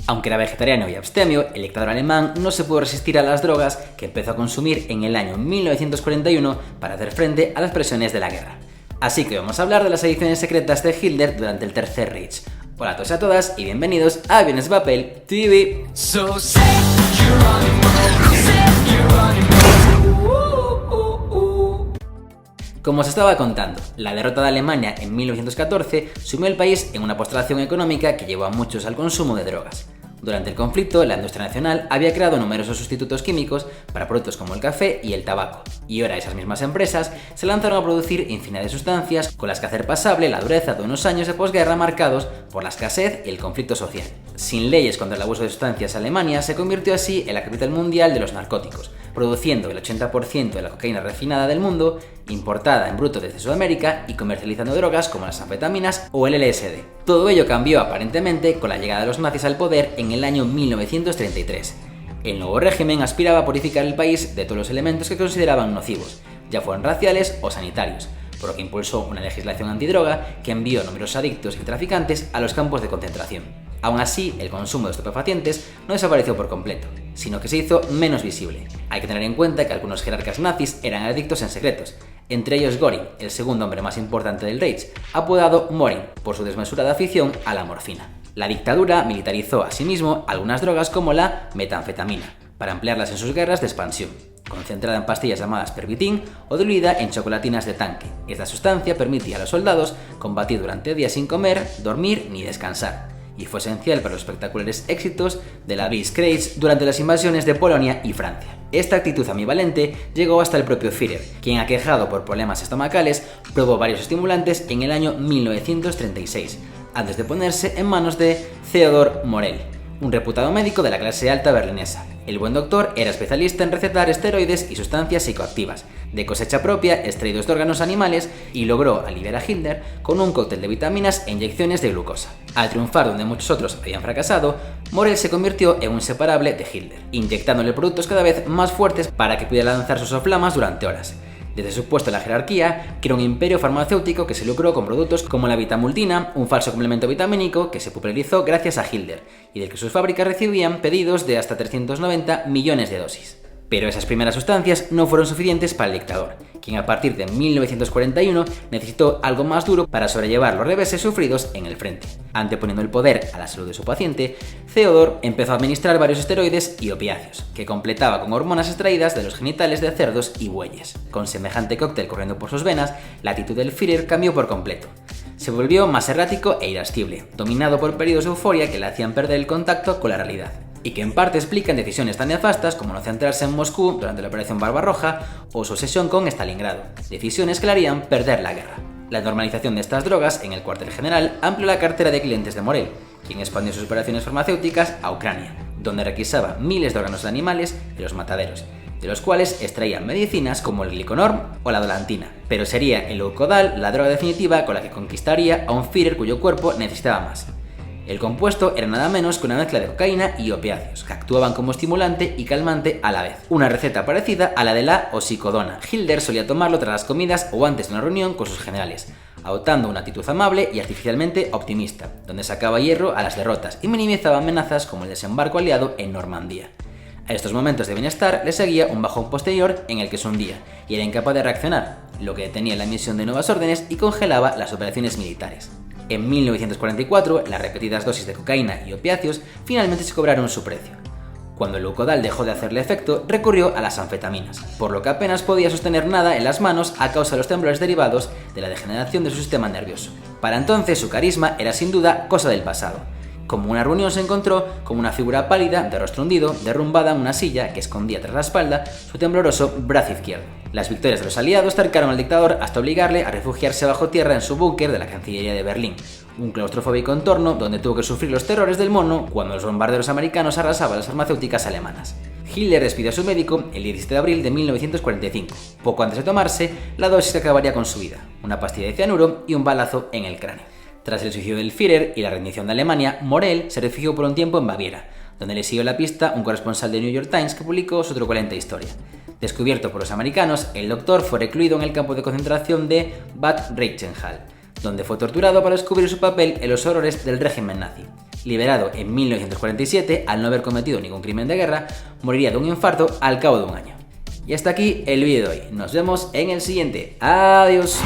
Aunque era vegetariano y abstemio, el dictador alemán no se pudo resistir a las drogas que empezó a consumir en el año 1941 para hacer frente a las presiones de la guerra. Así que vamos a hablar de las adicciones secretas de Hitler durante el Tercer Reich. Hola a todos y a todas y bienvenidos a Aviones de Papel TV. Como os estaba contando, la derrota de Alemania en 1914 sumió al país en una postración económica que llevó a muchos al consumo de drogas. Durante el conflicto, la industria nacional había creado numerosos sustitutos químicos para productos como el café y el tabaco, y ahora esas mismas empresas se lanzaron a producir infinidad de sustancias con las que hacer pasable la dureza de unos años de posguerra marcados por la escasez y el conflicto social. Sin leyes contra el abuso de sustancias, Alemania se convirtió así en la capital mundial de los narcóticos, produciendo el 80% de la cocaína refinada del mundo, importada en bruto desde Sudamérica y comercializando drogas como las anfetaminas o el LSD. Todo ello cambió aparentemente con la llegada de los nazis al poder en el año 1933. El nuevo régimen aspiraba a purificar el país de todos los elementos que consideraban nocivos, ya fueran raciales o sanitarios, por lo que impulsó una legislación antidroga que envió a numerosos adictos y traficantes a los campos de concentración. Aún así, el consumo de estupefacientes no desapareció por completo, sino que se hizo menos visible. Hay que tener en cuenta que algunos jerarcas nazis eran adictos en secretos, entre ellos Göring, el segundo hombre más importante del Reich, apodado Morin por su desmesurada afición a la morfina. La dictadura militarizó asimismo algunas drogas como la metanfetamina, para emplearlas en sus guerras de expansión, concentrada en pastillas llamadas pervitin o diluida en chocolatinas de tanque. Esta sustancia permitía a los soldados combatir durante días sin comer, dormir ni descansar, y fue esencial para los espectaculares éxitos de la Blitzkrieg durante las invasiones de Polonia y Francia. Esta actitud ambivalente llegó hasta el propio Führer, quien, aquejado por problemas estomacales, probó varios estimulantes en el año 1936, antes de ponerse en manos de Theodor Morell, un reputado médico de la clase alta berlinesa. El buen doctor era especialista en recetar esteroides y sustancias psicoactivas, de cosecha propia, extraídos de órganos animales, y logró aliviar a Hitler con un cóctel de vitaminas e inyecciones de glucosa. Al triunfar donde muchos otros habían fracasado, Morell se convirtió en un inseparable de Hitler, inyectándole productos cada vez más fuertes para que pudiera lanzar sus soflamas durante horas. Desde su puesto en la jerarquía, creó un imperio farmacéutico que se lucró con productos como la vitamultina, un falso complemento vitamínico que se popularizó gracias a Hitler y del que sus fábricas recibían pedidos de hasta 390 millones de dosis. Pero esas primeras sustancias no fueron suficientes para el dictador, quien a partir de 1941 necesitó algo más duro para sobrellevar los reveses sufridos en el frente. Anteponiendo el poder a la salud de su paciente, Theodor empezó a administrar varios esteroides y opiáceos, que completaba con hormonas extraídas de los genitales de cerdos y bueyes. Con semejante cóctel corriendo por sus venas, la actitud del Führer cambió por completo. Se volvió más errático e irascible, dominado por periodos de euforia que le hacían perder el contacto con la realidad, y que en parte explican decisiones tan nefastas como no centrarse en Moscú durante la Operación Barbarroja o su obsesión con Stalingrado, decisiones que le harían perder la guerra. La normalización de estas drogas en el cuartel general amplió la cartera de clientes de Morell, quien expandió sus operaciones farmacéuticas a Ucrania, donde requisaba miles de órganos de animales de los mataderos, de los cuales extraían medicinas como el gliconor o la dolantina. Pero sería el leucodal la droga definitiva con la que conquistaría a un Führer cuyo cuerpo necesitaba más. El compuesto era nada menos que una mezcla de cocaína y opiáceos, que actuaban como estimulante y calmante a la vez. Una receta parecida a la de la oxicodona. Hitler solía tomarlo tras las comidas o antes de una reunión con sus generales, adoptando una actitud amable y artificialmente optimista, donde sacaba hierro a las derrotas y minimizaba amenazas como el desembarco aliado en Normandía. A estos momentos de bienestar le seguía un bajón posterior en el que se hundía y era incapaz de reaccionar, lo que detenía la emisión de nuevas órdenes y congelaba las operaciones militares. En 1944, las repetidas dosis de cocaína y opiáceos finalmente se cobraron su precio. Cuando el leucodal dejó de hacerle efecto, recurrió a las anfetaminas, por lo que apenas podía sostener nada en las manos a causa de los temblores derivados de la degeneración de su sistema nervioso. Para entonces su carisma era sin duda cosa del pasado. Como una reunión se encontró con una figura pálida, de rostro hundido, derrumbada en una silla que escondía tras la espalda su tembloroso brazo izquierdo. Las victorias de los aliados cercaron al dictador hasta obligarle a refugiarse bajo tierra en su búnker de la Cancillería de Berlín, un claustrofóbico entorno donde tuvo que sufrir los terrores del mono cuando los bombarderos americanos arrasaban las farmacéuticas alemanas. Hitler despidió a su médico el 17 de abril de 1945, poco antes de tomarse la dosis que acabaría con su vida, una pastilla de cianuro y un balazo en el cráneo. Tras el suicidio del Führer y la rendición de Alemania, Morell se refugió por un tiempo en Baviera, donde le siguió la pista un corresponsal de New York Times que publicó su truculenta historia. Descubierto por los americanos, el doctor fue recluido en el campo de concentración de Bad Reichenhall, donde fue torturado para descubrir su papel en los horrores del régimen nazi. liberado en 1947 al no haber cometido ningún crimen de guerra, moriría de un infarto al cabo de un año. Y hasta aquí el vídeo de hoy. Nos vemos en el siguiente. Adiós.